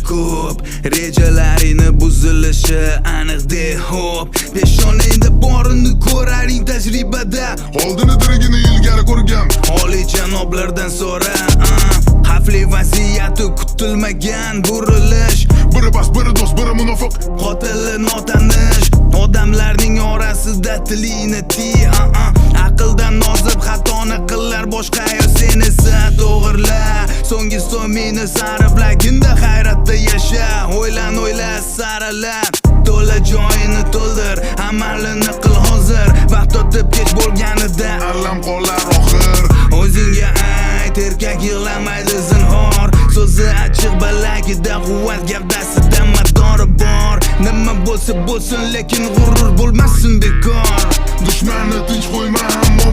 ko'p, rejalaringni buzilishi aniqde hop. Peshonangda borini ko'raring tajribada, Oldini dirigini ilgari ko'rgan. oliy janoblardan so'ra. Xavfli vaziyati kutilmagan burilish, Biri bas, biri do'st, biri munofiq. qotili notanish. Odamlarning orasida tilingni tiy. Aqldan nozib xatoni qillar boshqa yo sen esa to'g'irla. So'nggi so'mingni sarflaginda hayratda yasha. O'yla saralab, to'la joyini to'ldir, amalini qil hozir. Vaqt o'tib kech bo'lganida Allam qolar oxir. o'zingga ayt, erkak yig'lamaydi zinhor. So'zi achchiq balagida quvvat, gavdasida madori bor. Nima bo'lsa bo'lsin, lekin g'urur bo'lmasin bekor. Dushmanni tinch qo'yma, ammo